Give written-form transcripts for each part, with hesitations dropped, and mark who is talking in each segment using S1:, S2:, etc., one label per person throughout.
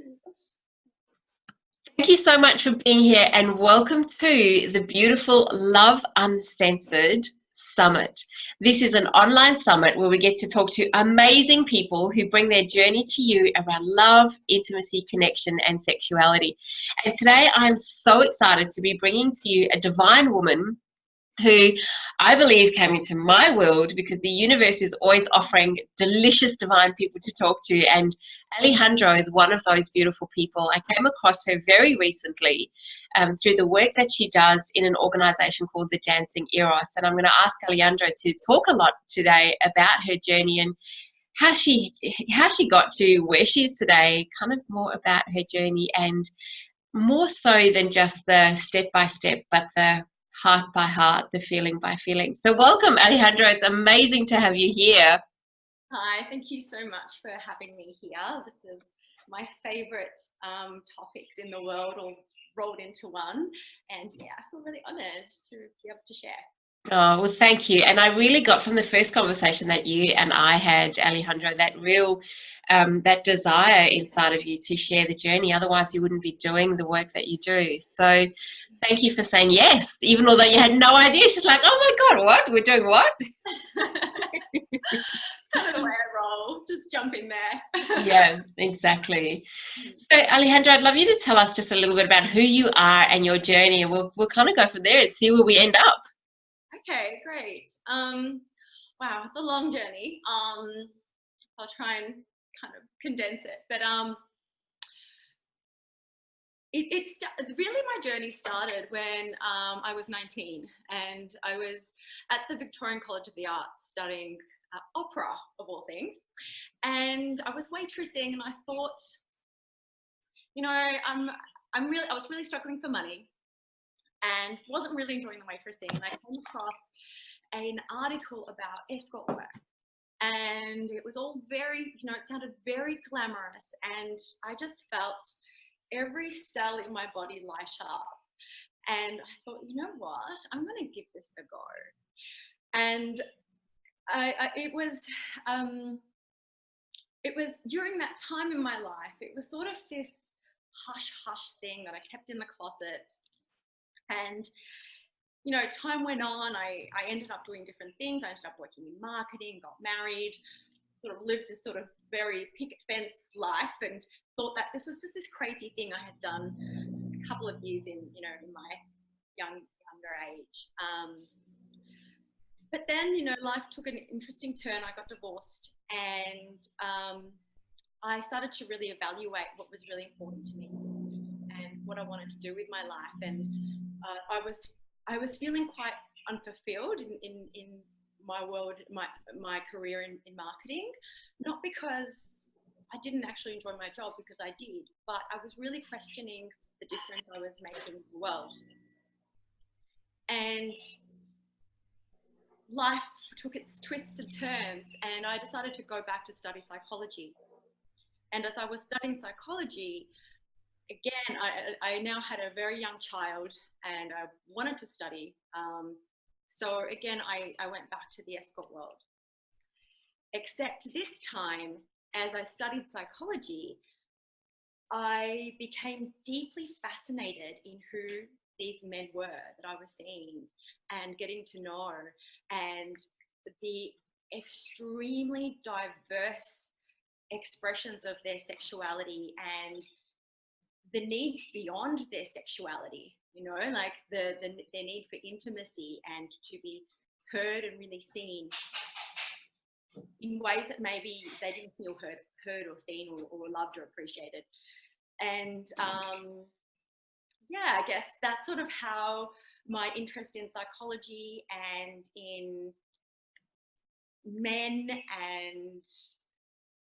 S1: Thank you so much for being here and welcome to the beautiful Love Uncensored Summit. This is an online summit where we get to talk to amazing people who bring their journey to you around love, intimacy, connection, and sexuality. And today I'm so excited to be bringing to you a divine woman who I believe came into my world because the universe is always offering delicious divine people to talk to, and Alejandro is one of those beautiful people. I came across her very recently through the work that she does in an organization called the Dancing Eros, and I'm going to ask Alejandro to talk a lot today about her journey and how she got to where she is today, kind of more about her journey, and more so than just the step by step, but the heart by heart, the feeling by feeling. So welcome, Alejandro. It's amazing to have you here.
S2: Hi, thank you so much for having me here. This is my favorite topics in the world all rolled into one. And yeah, I feel really honored to be able to share.
S1: Oh, well, thank you. And I really got from the first conversation that you and I had, Alejandro, that real, that desire inside of you to share the journey. Otherwise, you wouldn't be doing the work that you do. So thank you for saying yes, even although you had no idea. She's like, oh my God, what? We're doing what?
S2: Kind of the way I roll, just jump in there.
S1: Yeah, exactly. So Alejandro, I'd love you to tell us just a little bit about who you are and your journey, and we'll kind of go from there and see where we end up.
S2: Okay, great. Wow, it's a long journey. I'll try and kind of condense it, but really my journey started when I was 19 and I was at the Victorian College of the Arts studying opera, of all things, and I was waitressing, and I thought, you know, I was really struggling for money and wasn't really enjoying the waitressing, and I came across an article about escort work, and it was all very, it sounded very glamorous, and I just felt every cell in my body light up, and I thought, you know what, I'm going to give this a go. And it was during that time in my life, it was sort of this hush hush thing that I kept in the closet. And time went on. I ended up doing different things. I ended up working in marketing, got married, sort of lived this sort of very picket fence life, and thought that this was just this crazy thing I had done a couple of years in my younger age. But then, life took an interesting turn. I got divorced, and I started to really evaluate what was really important to me and what I wanted to do with my life. And I was feeling quite unfulfilled in my world, my career in marketing, not because I didn't actually enjoy my job, because I did, but I was really questioning the difference I was making in the world. And life took its twists and turns, and I decided to go back to study psychology. And as I was studying psychology, again, I now had a very young child, and I wanted to study. So again, I went back to the escort world. Except this time, as I studied psychology, I became deeply fascinated in who these men were that I was seeing and getting to know, and the extremely diverse expressions of their sexuality and the needs beyond their sexuality, like their need for intimacy and to be heard and really seen in ways that maybe they didn't feel heard or seen or loved or appreciated. And yeah, I guess that's sort of how my interest in psychology and in men and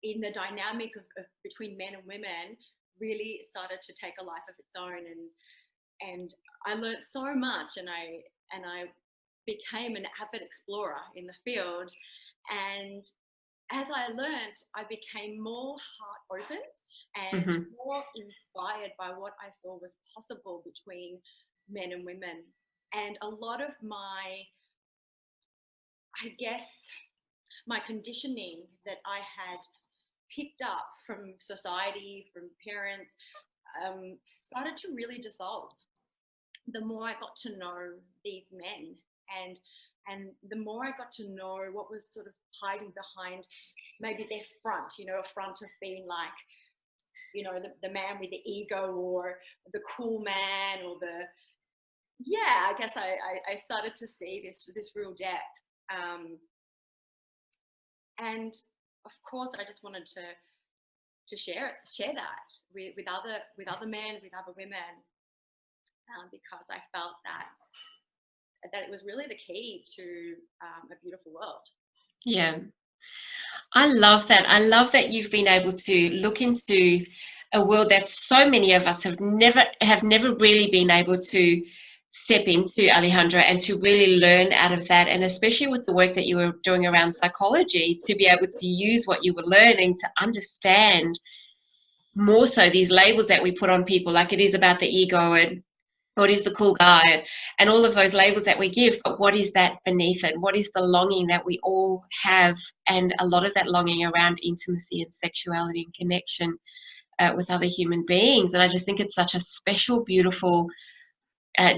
S2: in the dynamic of between men and women really started to take a life of its own. And I learned so much, and I became an avid explorer in the field. And as I learned, I became more heart opened and more inspired by what I saw was possible between men and women. And a lot of my conditioning that I had picked up from society, from parents, started to really dissolve. The more I got to know these men, and the more I got to know what was sort of hiding behind maybe their front, a front of being like, the man with the ego, or the cool man, or I guess I started to see this real depth. And of course, I just wanted to share that with other men, with other women, because I felt that it was really the key to a beautiful world.
S1: Yeah. I love that. I love that you've been able to look into a world that so many of us have never really been able to step into, Alejandro, and to really learn out of that. And especially with the work that you were doing around psychology, to be able to use what you were learning to understand more so these labels that we put on people, like it is about the ego and what is the cool guy and all of those labels that we give, but what is that beneath it? What is the longing that we all have? And a lot of that longing around intimacy and sexuality and connection with other human beings. And I just think it's such a special, beautiful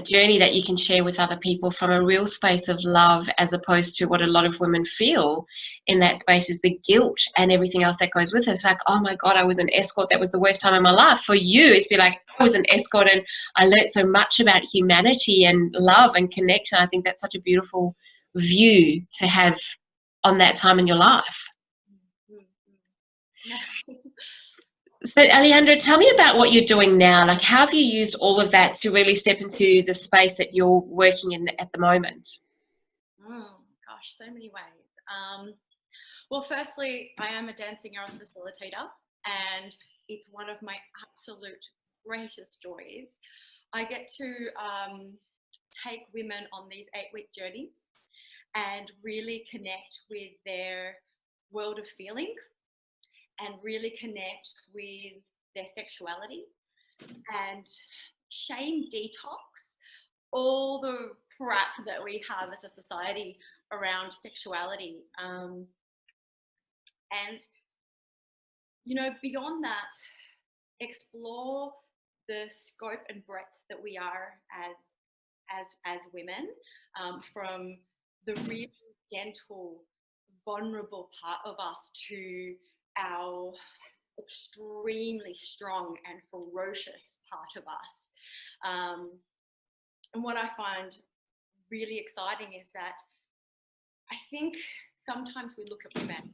S1: journey that you can share with other people from a real space of love, as opposed to what a lot of women feel in that space is the guilt and everything else that goes with it. It's like, oh my God, I was an escort. That was the worst time in my life. For you, it's be like, I was an escort and I learned so much about humanity and love and connection. I think that's such a beautiful view to have on that time in your life. So, Alejandro, tell me about what you're doing now. Like, how have you used all of that to really step into the space that you're working in at the moment?
S2: Oh, gosh, so many ways. Well, firstly, I am a dancing arts facilitator, and it's one of my absolute greatest joys. I get to take women on these 8-week journeys and really connect with their world of feeling, and really connect with their sexuality, and shame detox all the crap that we have as a society around sexuality. And, beyond that, explore the scope and breadth that we are as women, from the really gentle, vulnerable part of us to our extremely strong and ferocious part of us. And what I find really exciting is that I think sometimes we look at women,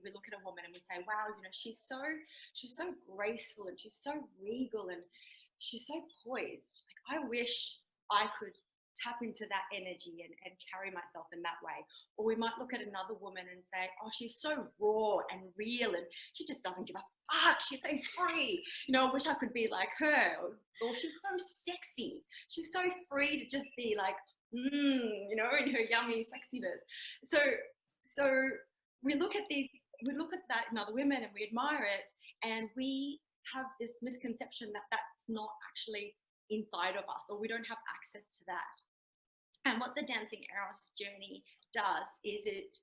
S2: we look at a woman and we say, wow, she's so graceful, and she's so regal, and she's so poised. Like, I wish I could tap into that energy and carry myself in that way. Or we might look at another woman and say, oh, she's so raw and real, and she just doesn't give a fuck. She's so free. I wish I could be like her. Or she's so sexy. She's so free to just be like, in her yummy sexiness. So we look at that in other women, and we admire it, and we have this misconception that that's not actually inside of us, or we don't have access to that. And what the Dancing Eros journey does is it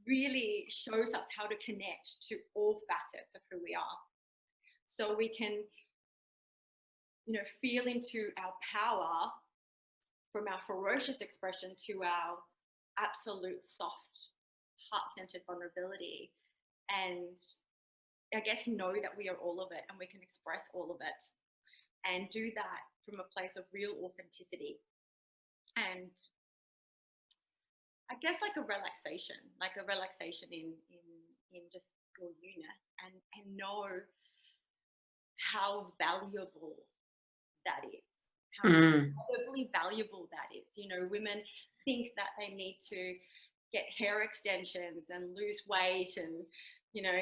S2: really shows us how to connect to all facets of who we are, so we can feel into our power, from our ferocious expression to our absolute soft, heart-centered vulnerability, and I guess know that we are all of it, and we can express all of it, and do that from a place of real authenticity. And I guess like a relaxation in just your you-ness, and know how valuable that is, how incredibly valuable that is. Women think that they need to get hair extensions and lose weight and,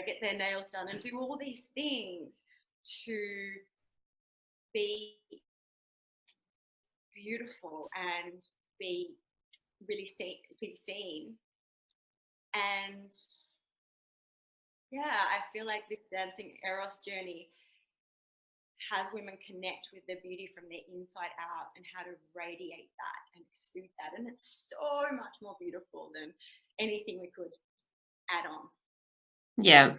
S2: get their nails done and do all these things to be beautiful and be really seen. And I feel like this Dancing Eros journey has women connect with their beauty from their inside out, and how to radiate that and exude that. And it's so much more beautiful than anything we could add on.
S1: Yeah.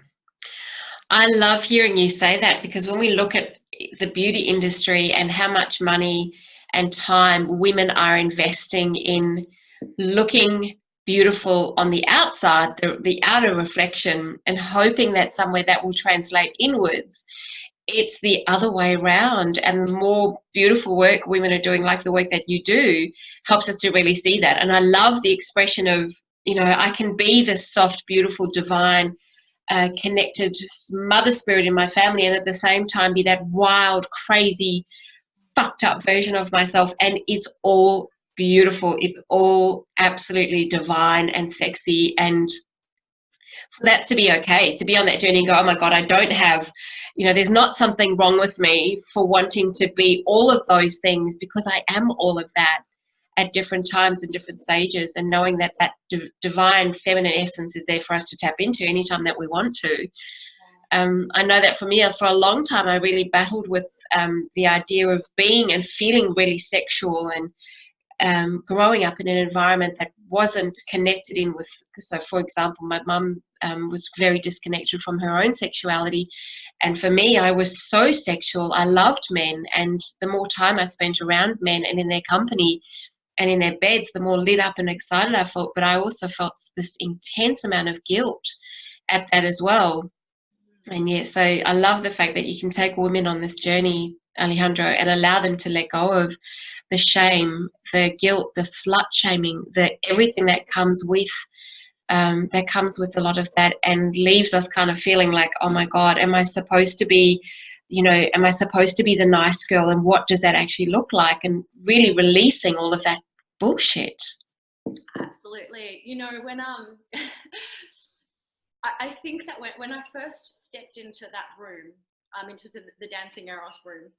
S1: I love hearing you say that, because when we look at the beauty industry and how much money and time women are investing in looking beautiful on the outside, the outer reflection, and hoping that somewhere that will translate inwards, it's the other way around. And the more beautiful work women are doing, like the work that you do, helps us to really see that. And I love the expression of, I can be the soft, beautiful, divine, connected mother spirit in my family, and at the same time be that wild, crazy, fucked up version of myself. And it's all beautiful. It's all absolutely divine and sexy. And for that to be okay, to be on that journey and go, oh my God, I don't have, there's not something wrong with me for wanting to be all of those things, because I am all of that at different times and different stages, and knowing that divine feminine essence is there for us to tap into anytime that we want to. I know that for me, for a long time, I really battled with the idea of being and feeling really sexual, and growing up in an environment that wasn't connected in with. So, for example, my mum was very disconnected from her own sexuality. And for me, I was so sexual. I loved men. And the more time I spent around men and in their company and in their beds, the more lit up and excited I felt. But I also felt this intense amount of guilt at that as well. And yeah, so I love the fact that you can take women on this journey, Alejandro, and allow them to let go of the shame, the guilt, the slut shaming, the everything that comes with a lot of that, and leaves us kind of feeling like, oh my God, am I supposed to be the nice girl, and what does that actually look like? And really releasing all of that bullshit.
S2: Absolutely. When I think that when I first stepped into that room, into the Dancing Eros room,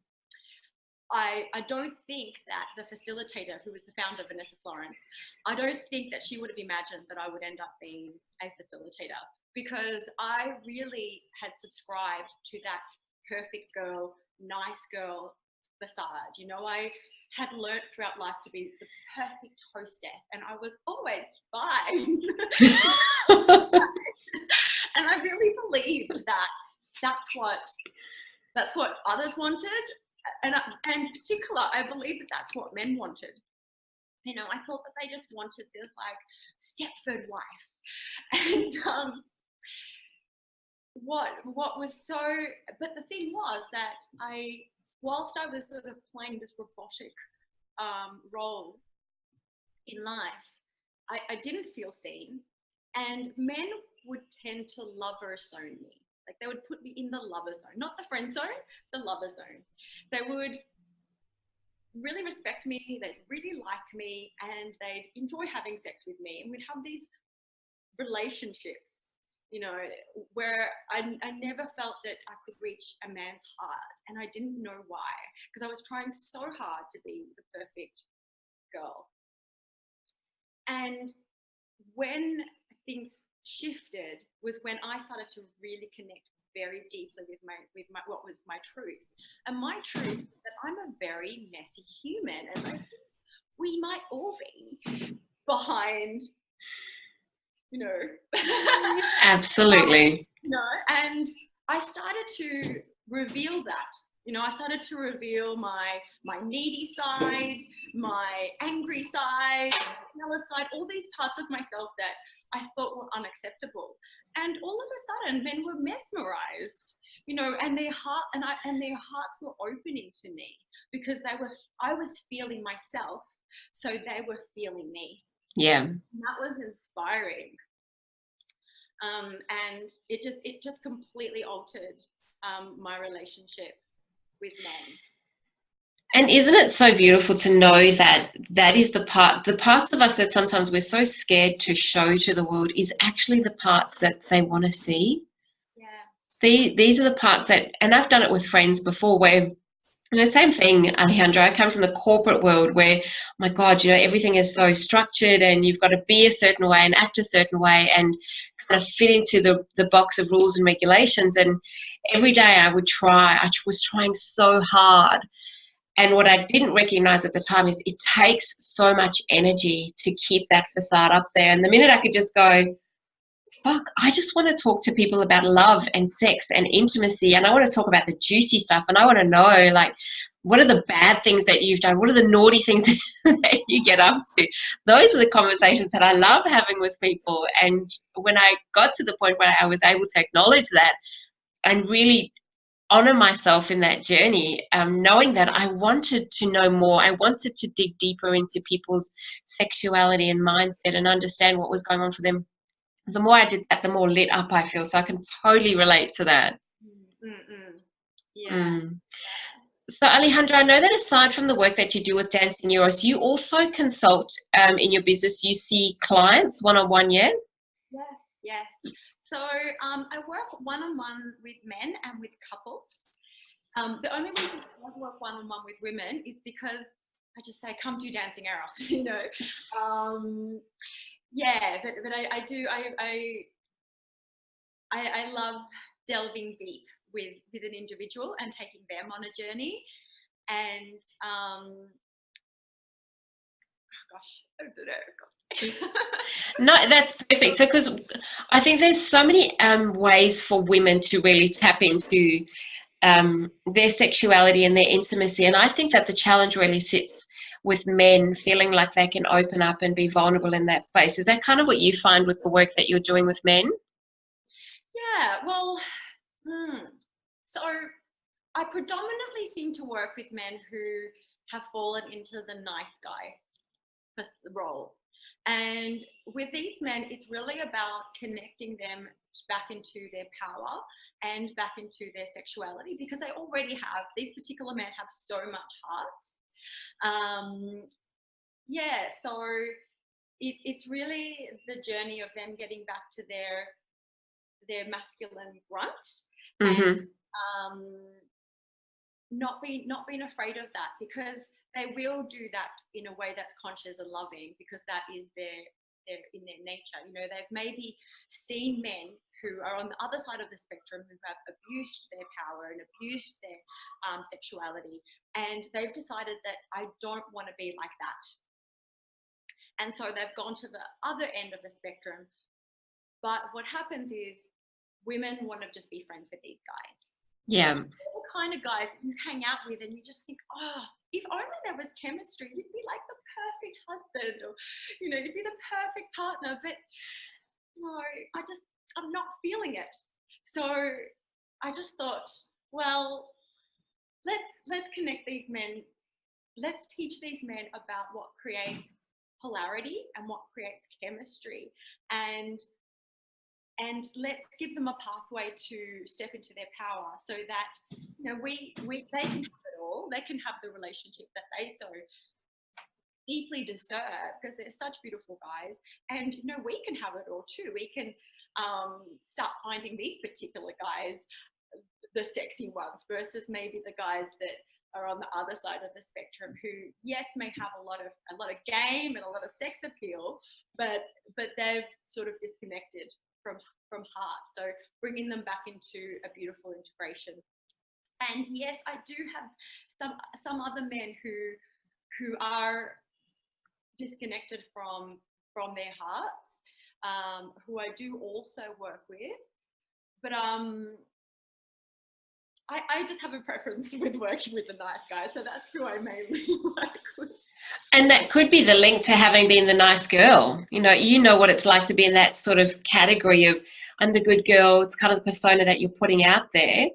S2: I don't think that the facilitator, who was the founder, Vanessa Florence, I don't think that she would have imagined that I would end up being a facilitator, because I really had subscribed to that perfect girl, nice girl facade. I had learnt throughout life to be the perfect hostess, and I was always fine. And I really believed that that's what others wanted. And in particular, I believe that that's what men wanted. I thought that they just wanted this like Stepford wife. And what was so, but the thing was that whilst I was sort of playing this robotic role in life, I didn't feel seen, and men would tend to lover zone me. Like, they would put me in the lover zone, not the friend zone, the lover zone. They would really respect me, they'd really like me, and they'd enjoy having sex with me. And we'd have these relationships, where I never felt that I could reach a man's heart. And I didn't know why, because I was trying so hard to be the perfect girl. And when things shifted was when I started to really connect very deeply with my what was my truth. And my truth is that I'm a very messy human, as I think we might all be, behind,
S1: Absolutely.
S2: And I started to reveal that. I started to reveal my needy side, my angry side, my jealous side, all these parts of myself that I thought were unacceptable. And all of a sudden, men were mesmerized, and their hearts were opening to me, because I was feeling myself, so they were feeling me.
S1: Yeah.
S2: And that was inspiring. And it just completely altered my relationship with men.
S1: And isn't it so beautiful to know that is the parts of us that sometimes we're so scared to show to the world is actually the parts that they want to see.
S2: Yeah.
S1: These are the parts that, and I've done it with friends before, where, same thing, Alejandro, I come from the corporate world where, oh my God, everything is so structured, and you've got to be a certain way and act a certain way and kind of fit into the box of rules and regulations. And every day I was trying so hard. And what I didn't recognize at the time is it takes so much energy to keep that facade up there. And the minute I could just go, fuck, I just want to talk to people about love and sex and intimacy, and I want to talk about the juicy stuff, and I want to know, like, what are the bad things that you've done? What are the naughty things that you get up to? Those are the conversations that I love having with people. And when I got to the point where I was able to acknowledge that and really honor myself in that journey, knowing that I wanted to know more, I wanted to dig deeper into people's sexuality and mindset and understand what was going on for them. The more I did that, the more lit up I feel. So I can totally relate to that.
S2: Yeah.
S1: Mm. So Alejandra, I know that aside from the work that you do with Dancing Euros, you also consult in your business. You see clients one-on-one, yeah?
S2: Yes. So I work one-on-one with men and with couples. The only reason I don't work one-on-one with women is because I just say, come to Dancing Eros, you know. Yeah, but I do, I love delving deep with an individual and taking them on a journey. And gosh, I don't know.
S1: No, that's perfect. So, because I think there's so many ways for women to really tap into their sexuality and their intimacy, and I think that the challenge really sits with men feeling like they can open up and be vulnerable in that space. Is that kind of what you find with the work that you're doing with men?
S2: Yeah, well, so I predominantly seem to work with men who have fallen into the nice guy role. And with these men, it's really about connecting them back into their power and back into their sexuality, because they already have, these particular men have so much heart. Yeah, so it's really the journey of them getting back to their masculine grunt, and not being afraid of that, because they will do that in a way that's conscious and loving, because that is their in their nature. You know, they've maybe seen men who are on the other side of the spectrum who have abused their power and abused their sexuality, and they've decided that I don't want to be like that, and so they've gone to the other end of the spectrum. But what happens is women want to just be friends with these guys.
S1: Yeah.
S2: They're the kind of guys you hang out with and you just think, oh, if only there was chemistry, you'd be like the perfect husband, or, you know, you'd be the perfect partner. But no, I'm not feeling it. So I just thought, well, let's connect these men. Let's teach these men about what creates polarity and what creates chemistry, and let's give them a pathway to step into their power, so that, you know, they can have it all. They can have the relationship that they so deeply deserve, because they're such beautiful guys. And, you know, we can have it all too. We can start finding these particular guys, the sexy ones, versus maybe the guys that are on the other side of the spectrum, who, yes, may have a lot of game and a lot of sex appeal, but they've sort of disconnected from heart. So bringing them back into a beautiful integration. And yes, I do have some other men who are disconnected from their hearts, who I do also work with. But I just have a preference with working with the nice guys, so that's who I mainly work with.
S1: And that could be the link to having been the nice girl. You know what it's like to be in that sort of category of, I'm the good girl. It's kind of the persona that you're putting out there.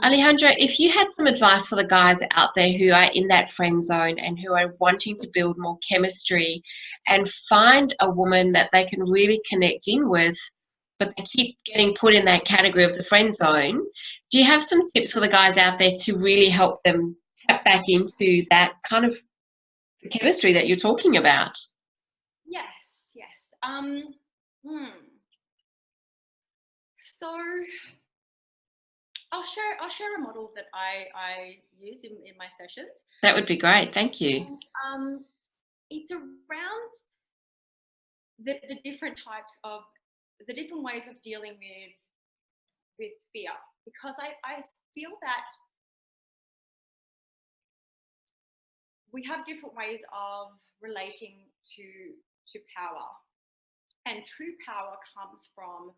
S1: Alejandra, if you had some advice for the guys out there who are in that friend zone and who are wanting to build more chemistry and find a woman that they can really connect in with, but they keep getting put in that category of the friend zone, do you have some tips for the guys out there to really help them tap back into that kind of chemistry that you're talking about?
S2: Yes. So I'll share a model that I use in my sessions.
S1: That would be great. Thank you.
S2: And, it's around the different types of the different ways of dealing with fear, because I feel that we have different ways of relating to power. And true power comes from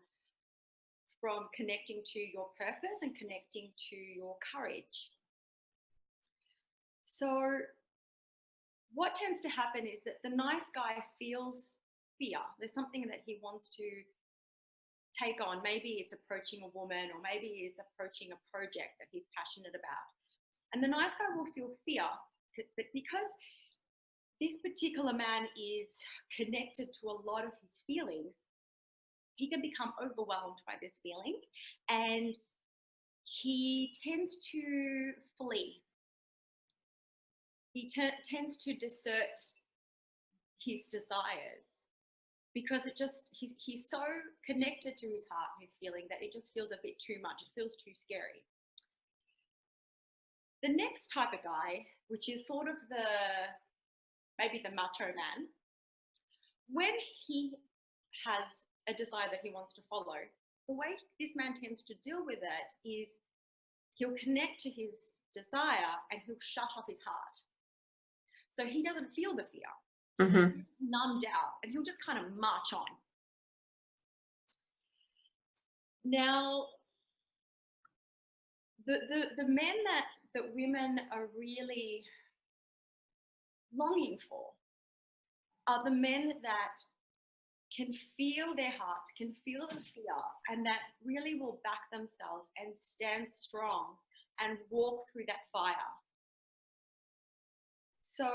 S2: connecting to your purpose and connecting to your courage. So what tends to happen is that the nice guy feels fear. There's something that he wants to take on. Maybe it's approaching a woman, or maybe it's approaching a project that he's passionate about. And the nice guy will feel fear, but because this particular man is connected to a lot of his feelings, he can become overwhelmed by this feeling, and he tends to flee. He tends to desert his desires, because he's so connected to his heart and his feeling that it just feels a bit too much. It feels too scary. The next type of guy, which is sort of maybe the macho man, when he has a desire that he wants to follow, the way this man tends to deal with it is he'll connect to his desire and he'll shut off his heart. So he doesn't feel the fear.
S1: Mm-hmm.
S2: Numbed out, and he'll just kind of march on. Now, the men that women are really longing for are the men that can feel their hearts, can feel the fear, and that really will back themselves and stand strong and walk through that fire. So,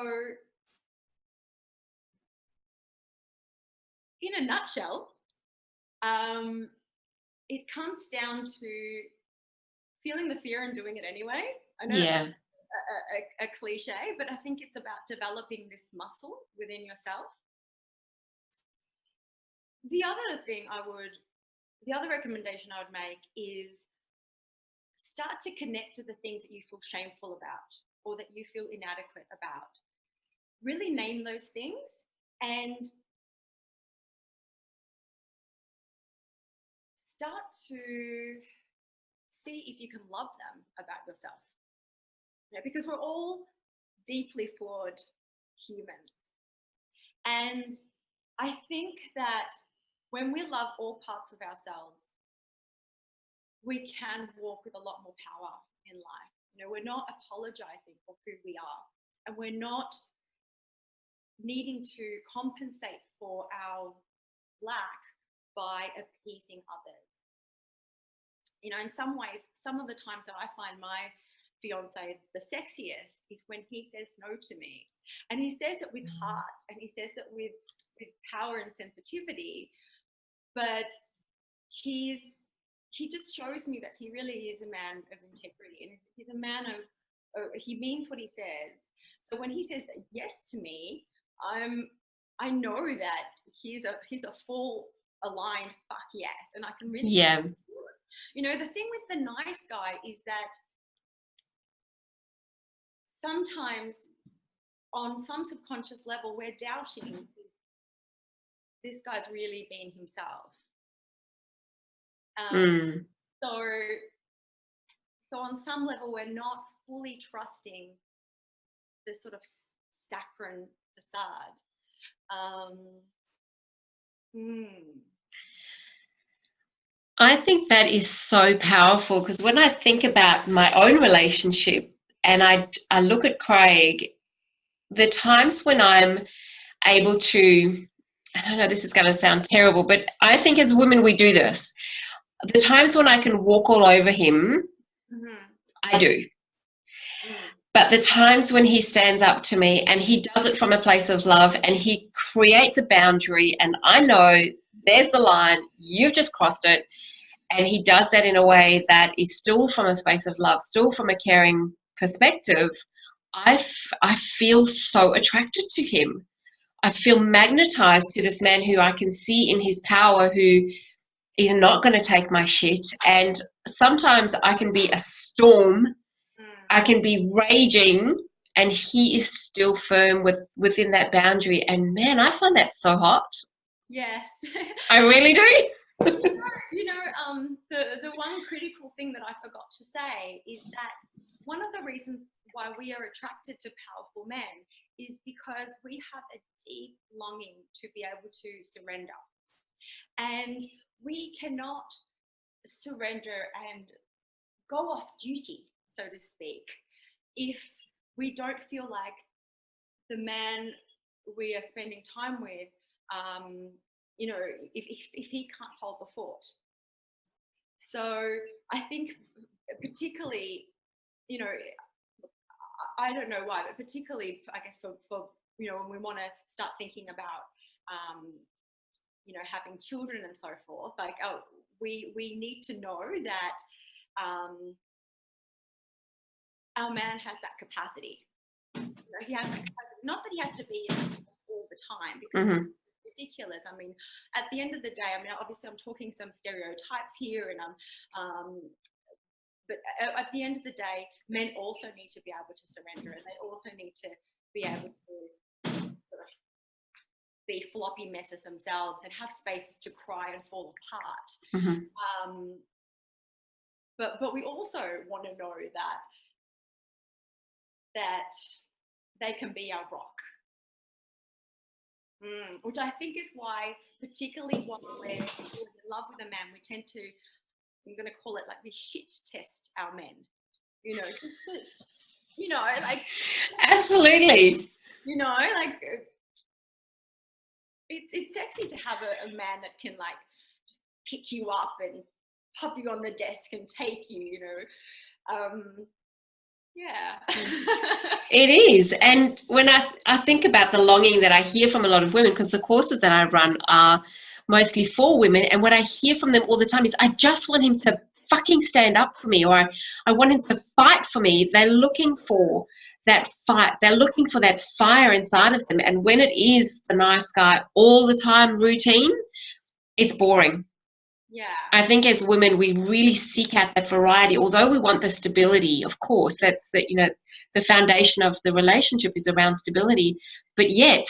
S2: in a nutshell, it comes down to feeling the fear and doing it anyway. I know
S1: Yeah.
S2: a cliche, but I think it's about developing this muscle within yourself. The other recommendation I would make is start to connect to the things that you feel shameful about or that you feel inadequate about. Really name those things and start to see if you can love them about yourself. Because we're all deeply flawed humans. And I think that when we love all parts of ourselves, we can walk with a lot more power in life. We're not apologizing for who we are, and we're not needing to compensate for our lack by appeasing others. In some ways, some of the times that I find my fiance the sexiest is when he says no to me, and he says it with heart, and he says it with power and sensitivity, but he just shows me that he really is a man of integrity, and he's a man of he means what he says. So when he says yes to me, I know that he's a full aligned fuck yes, and I can really
S1: Yeah.
S2: The thing with the nice guy is that sometimes on some subconscious level we're doubting this guy's really being himself. So on some level we're not fully trusting the sort of saccharine facade.
S1: I think that is so powerful, because when I think about my own relationship and I look at Craig, the times when I'm able to, and I know this is going to sound terrible, but I think as women we do this. The times when I can walk all over him, I do. But the times when he stands up to me and he does it from a place of love and he creates a boundary, and I know there's the line, you've just crossed it, and he does that in a way that is still from a space of love, still from a caring perspective, I feel so attracted to him. I feel magnetized to this man who I can see in his power, who is not going to take my shit. And sometimes I can be a storm, I can be raging, and he is still firm within that boundary. And man, I find that so hot.
S2: Yes.
S1: I really do.
S2: The one critical thing that I forgot to say is that one of the reasons why we are attracted to powerful men is because we have a deep longing to be able to surrender. And we cannot surrender and go off duty, so to speak, if we don't feel like the man we are spending time with, you know, if he can't hold the fort. So I think particularly, you know, I don't know why, but particularly, I guess, for you know, when we want to start thinking about, you know, having children and so forth, like, oh, we need to know that our man has that capacity. You know, he has that capacity. Not that he has to be all the time, because it's ridiculous. I mean, at the end of the day, I mean, obviously I'm talking some stereotypes here, and but at the end of the day, men also need to be able to surrender, and they also need to be able to sort of be floppy messes themselves and have spaces to cry and fall apart. But we also want to know that they can be our rock. Which I think is why, particularly when we're in love with a man, we tend to, I'm going to call it like, we shit test our men, you know, just to, you know, like.
S1: Absolutely.
S2: You know, like, it's sexy to have a man that can, like, just pick you up and pop you on the desk and take you, you know. Yeah.
S1: It is. And when I think about the longing that I hear from a lot of women, because the courses that I run are mostly for women, and what I hear from them all the time is, I just want him to fucking stand up for me, or I want him to fight for me. They're looking for that fight. They're looking for that fire inside of them. And when it is the nice guy all the time routine, it's boring.
S2: Yeah.
S1: I think as women, we really seek out that variety. Although we want the stability, of course, that's the, you know, the foundation of the relationship is around stability. But yeah,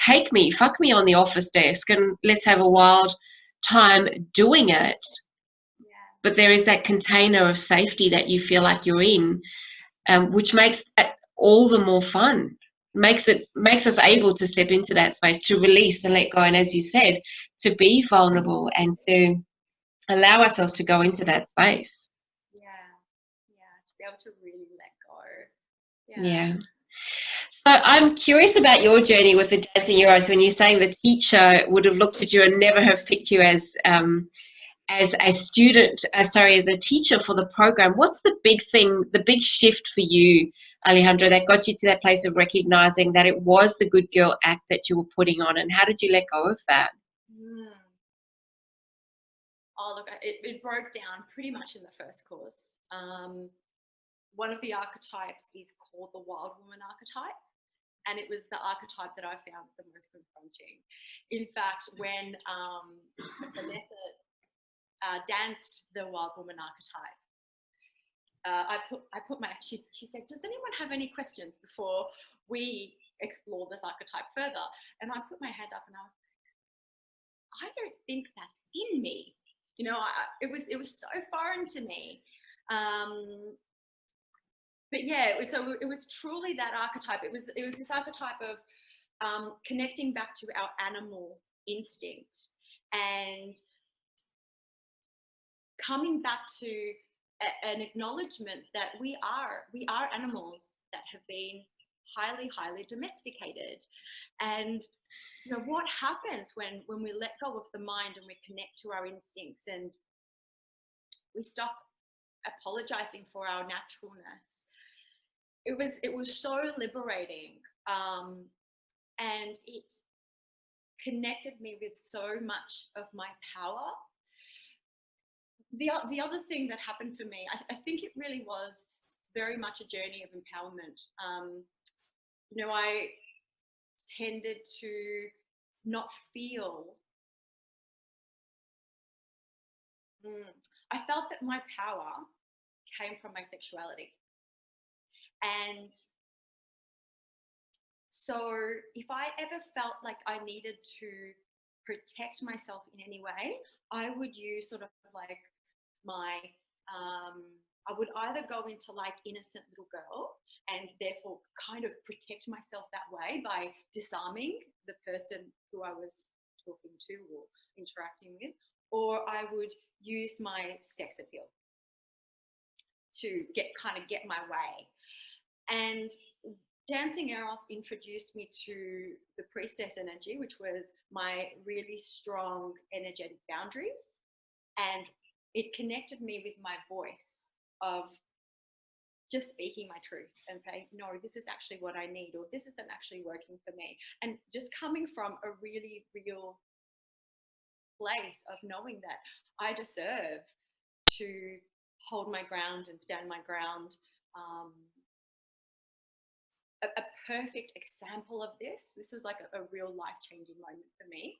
S1: fuck me on the office desk, and let's have a wild time doing it.
S2: Yeah.
S1: But there is that container of safety that you feel like you're in, which makes that all the more fun. Makes us able to step into that space, to release and let go, and as you said, to be vulnerable and to allow ourselves to go into that space.
S2: Yeah, to be able to really let
S1: go. Yeah. So I'm curious about your journey with the Dancing Heroes. When you're saying the teacher would have looked at you and never have picked you as a student, as a teacher for the program. What's the big thing, the big shift for you, Alejandro, that got you to that place of recognizing that it was the good girl act that you were putting on, and how did you let go of that?
S2: Oh, look, it broke down pretty much in the first course. One of the archetypes is called the wild woman archetype, and it was the archetype that I found the most confronting. In fact, when Vanessa danced the wild woman archetype, she said, does anyone have any questions before we explore this archetype further? And I put my hand up and I was like, I don't think that's in me. You know, it was so foreign to me. But yeah, it was truly that archetype. It was this archetype of connecting back to our animal instinct and coming back to an acknowledgement that we are animals that have been highly domesticated. And you know, what happens when we let go of the mind and we connect to our instincts and we stop apologizing for our naturalness? It was so liberating, and it connected me with so much of my power. The other thing that happened for me, I think it really was very much a journey of empowerment. You know, I tended to not feel. I felt that my power came from my sexuality. And so if I ever felt like I needed to protect myself in any way, I would use sort of like I would either go into like innocent little girl and therefore kind of protect myself that way by disarming the person who I was talking to or interacting with, or I would use my sex appeal to get my way. And Dancing Eros introduced me to the priestess energy, which was my really strong energetic boundaries. And it connected me with my voice of just speaking my truth and saying, no, this is actually what I need, or this isn't actually working for me. And just coming from a really real place of knowing that I deserve to hold my ground and stand my ground. A perfect example of this was like a real life-changing moment for me,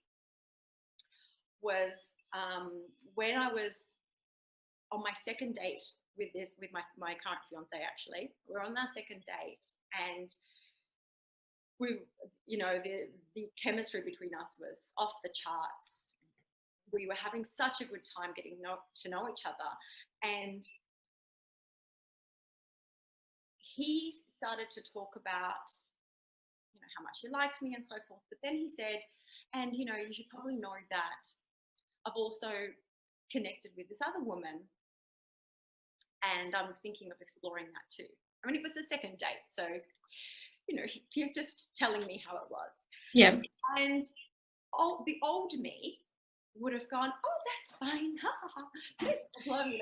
S2: was when I was on my second date with my current fiance. Actually, we're on our second date, and we, the chemistry between us was off the charts. We were having such a good time getting to know each other, and he started to talk about, how much he liked me and so forth. But then he said, and you should probably know that I've also connected with this other woman, and I'm thinking of exploring that too. I mean, it was a second date, so he was just telling me how it was.
S1: Yeah.
S2: And the old me would have gone, oh, that's fine, no problem,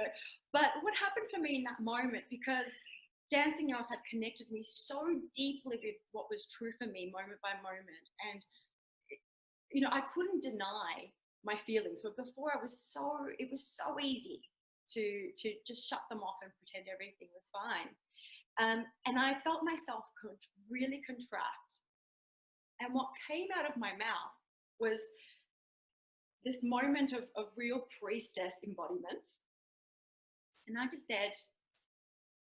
S2: But what happened for me in that moment, because Dancing Eros had connected me so deeply with what was true for me moment by moment, and I couldn't deny my feelings. But before, it was so easy to just shut them off and pretend everything was fine. And I felt myself really contract. And what came out of my mouth was this moment of real priestess embodiment. And I just said,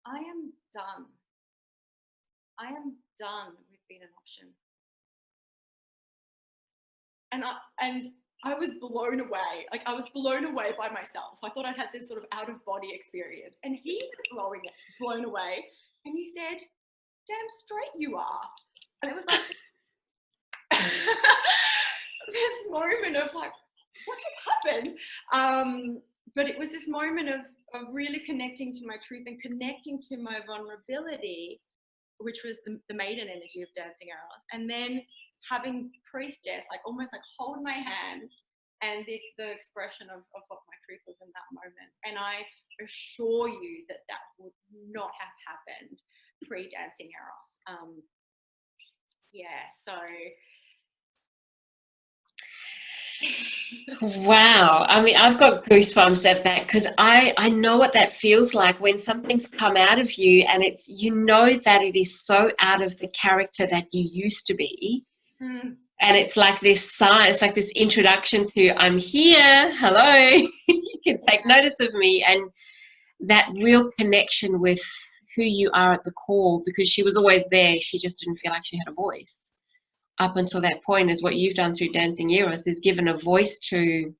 S2: I am done. I am done with being an option. And I was blown away. Like, I was blown away by myself. I thought I had this sort of out of body experience. And he was blown away. And he said, damn straight you are. And it was like this moment of like, what just happened? But it was this moment of really connecting to my truth and connecting to my vulnerability, which was the maiden energy of Dancing Eros. And then having priestess, like almost like hold my hand, and the expression of what my truth was in that moment. And I assure you that would not have happened pre-Dancing Eros. So.
S1: Wow. I mean, I've got goosebumps at that, because I know what that feels like when something's come out of you and it's, that it is so out of the character that you used to be.
S2: Mm.
S1: And it's like this sign, it's like this introduction to, I'm here, hello, you can take notice of me. And that real connection with who you are at the core, because she was always there. She just didn't feel like she had a voice. Up until that point, is what you've done through Dancing Eros, is given a voice to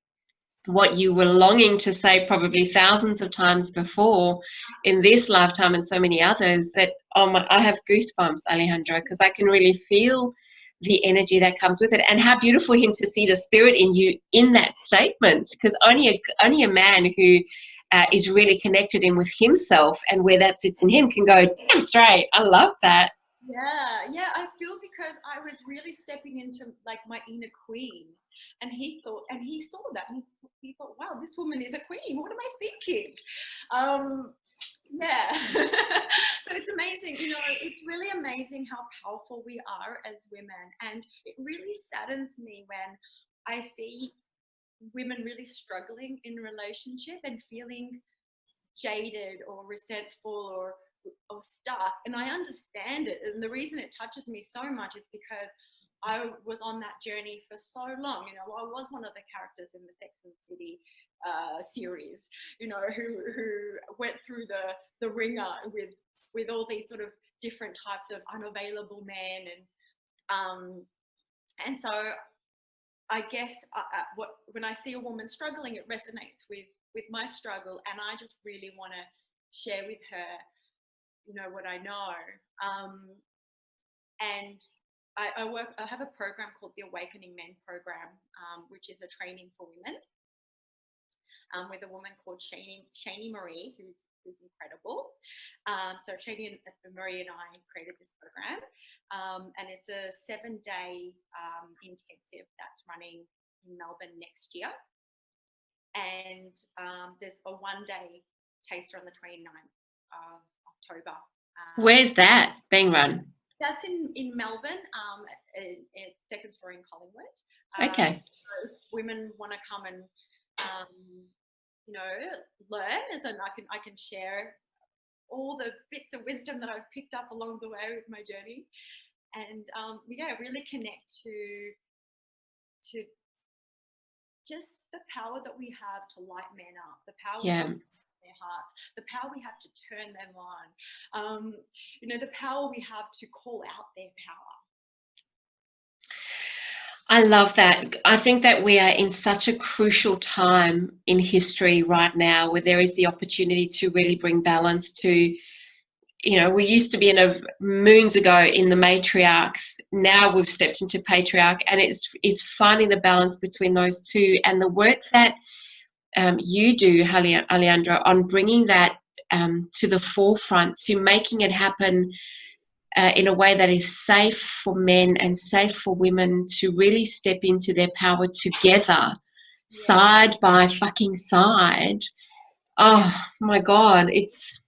S1: what you were longing to say probably thousands of times before in this lifetime and so many others. That, I have goosebumps, Alejandro, because I can really feel the energy that comes with it, and how beautiful him to see the spirit in you in that statement, because only a man who is really connected in with himself and where that sits in him can go, damn straight. I love that.
S2: Yeah, I feel, because I was really stepping into like my inner queen, and he saw that, and he thought, wow, this woman is a queen. What am I thinking? Yeah. So it's amazing, it's really amazing how powerful we are as women. And it really saddens me when I see women really struggling in relationship and feeling jaded or resentful or stuck. And I understand it. And the reason it touches me so much is because I was on that journey for so long. I was one of the characters in the Sex and the City series, who went through the ringer with all these sort of different types of unavailable men. And so I guess when I see a woman struggling, it resonates with my struggle, and I just really want to share with her, what I know. And I have a program called the Awakening Men program, which is a training for women, with a woman called Shani Marie, who's incredible. So Shani Marie and I created this program, and it's a 7-day intensive that's running in Melbourne next year. And there's a 1-day taster on the 29th of October.
S1: Where's that being run?
S2: That's in Melbourne, at Second Story in Collingwood.
S1: Okay.
S2: So if women want to come and learn, and I can share all the bits of wisdom that I've picked up along the way with my journey, and really connect to just the power that we have to light men up, the power we have to their hearts, the power we have to turn them on, the power we have to call out their power.
S1: I love that. I think that we are in such a crucial time in history right now where there is the opportunity to really bring balance to, we used to be moons ago in the matriarch. Now we've stepped into patriarch, and it's finding the balance between those two, and the work that you do, Alejandro, on bringing that to the forefront, to making it happen in a way that is safe for men and safe for women to really step into their power together, side by fucking side. Oh my God, it's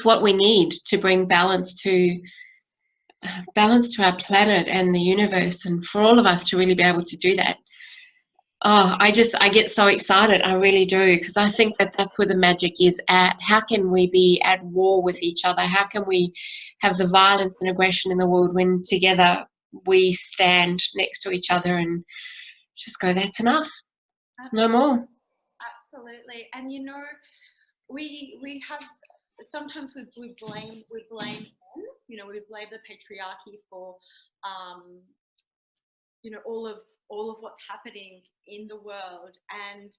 S1: what we need to bring balance to our planet and the universe, and for all of us to really be able to do that. Oh, I get so excited. I really do, because I think that that's where the magic is at. How can we be at war with each other? How can we have the violence and aggression in the world when together we stand next to each other and just go, that's enough.
S2: Absolutely.
S1: No more.
S2: Absolutely. And we have sometimes we blame men. We blame the patriarchy for all of what's happening in the world. And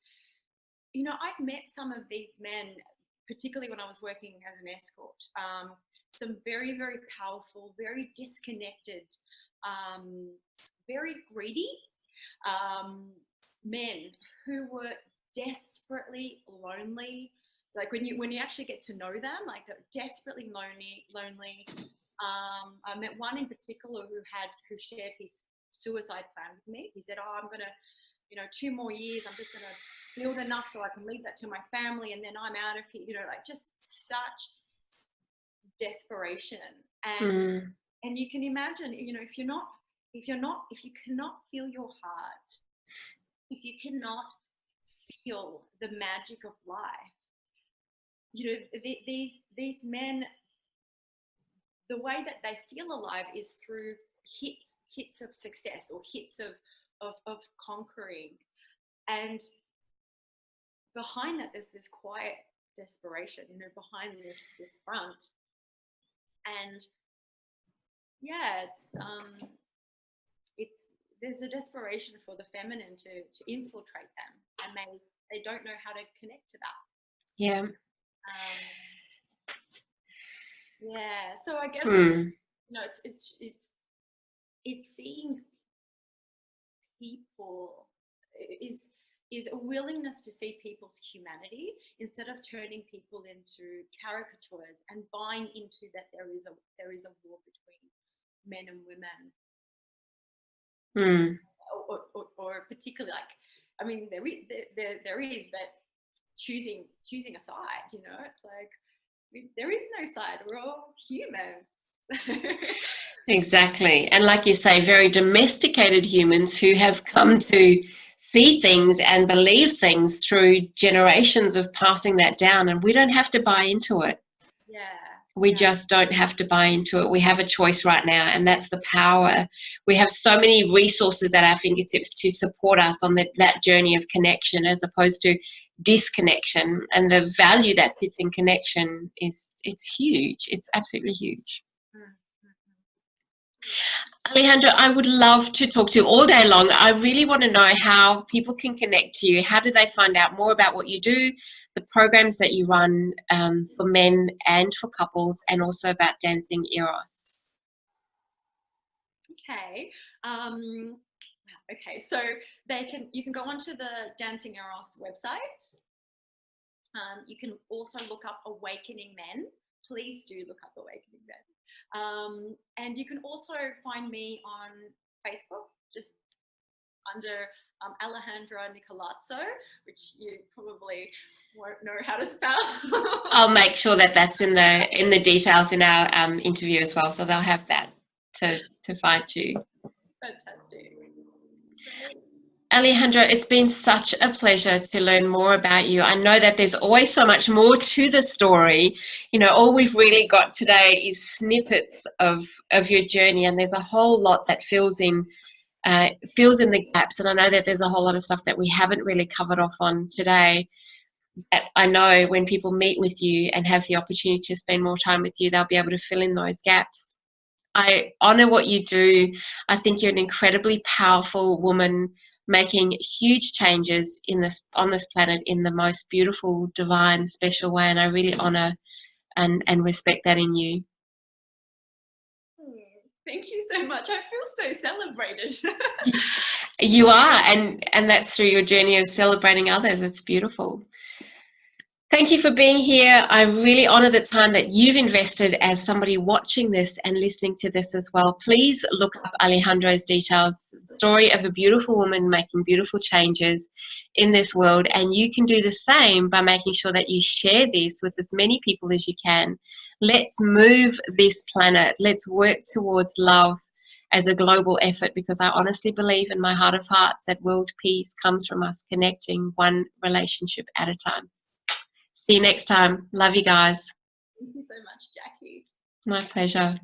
S2: I've met some of these men, particularly when I was working as an escort, some very, very powerful, very disconnected, very greedy men who were desperately lonely. Like when you actually get to know them, like they're desperately lonely. I met one in particular who shared his suicide plan with me. He said, I'm gonna, 2 more years, I'm just gonna build enough so I can leave that to my family, and then I'm out of here. Like just such desperation. And you can imagine, if you cannot feel your heart, if you cannot feel the magic of life, these men, the way that they feel alive is through hits of success, or hits of conquering. And behind that, there's this quiet desperation, behind this front. And there's a desperation for the feminine to infiltrate them, and they don't know how to connect to that. So I guess it's seeing people, is a willingness to see people's humanity instead of turning people into caricatures and buying into that there is a war between men and women. Or particularly, there is, but choosing a side, it's like there is no side. We're all humans.
S1: Exactly. And like you say, very domesticated humans who have come to see things and believe things through generations of passing that down, and we don't have to buy into it. We just don't have to buy into it. We have a choice right now, and that's the power. We have so many resources at our fingertips to support us on that journey of connection, as opposed to disconnection. And the value that sits in connection it's huge. It's absolutely huge. Alejandro, I would love to talk to you all day long. I really want to know how people can connect to you. How do they find out more about what you do, the programs that you run for men and for couples, and also about Dancing Eros?
S2: Okay. Okay, so you can go onto the Dancing Eros website. You can also look up Awakening Men. Please do look up Awakening Men. And you can also find me on Facebook, just under Alejandro Nicolazzo, which you probably won't know how to spell.
S1: I'll make sure that that's in the details in our interview as well, so they'll have that to find you.
S2: Fantastic. Great.
S1: Alejandro, it's been such a pleasure to learn more about you. I know that there's always so much more to the story. You know, all we've really got today is snippets of your journey, and there's a whole lot that fills in the gaps. And I know that there's a whole lot of stuff that we haven't really covered off on today. That I know when people meet with you and have the opportunity to spend more time with you, they'll be able to fill in those gaps. I honor what you do. I think you're an incredibly powerful woman making huge changes on this planet in the most beautiful, divine, special way, and I really honor and respect that in you.
S2: Thank you so much. I feel so celebrated.
S1: You are, and that's through your journey of celebrating others. It's beautiful. Thank you for being here. I really honor the time that you've invested as somebody watching this and listening to this as well. Please look up Alejandro's details, the story of a beautiful woman making beautiful changes in this world. And you can do the same by making sure that you share this with as many people as you can. Let's move this planet. Let's work towards love as a global effort, because I honestly believe in my heart of hearts that world peace comes from us connecting one relationship at a time. See you next time. Love you guys.
S2: Thank you so much, Jackie.
S1: My pleasure.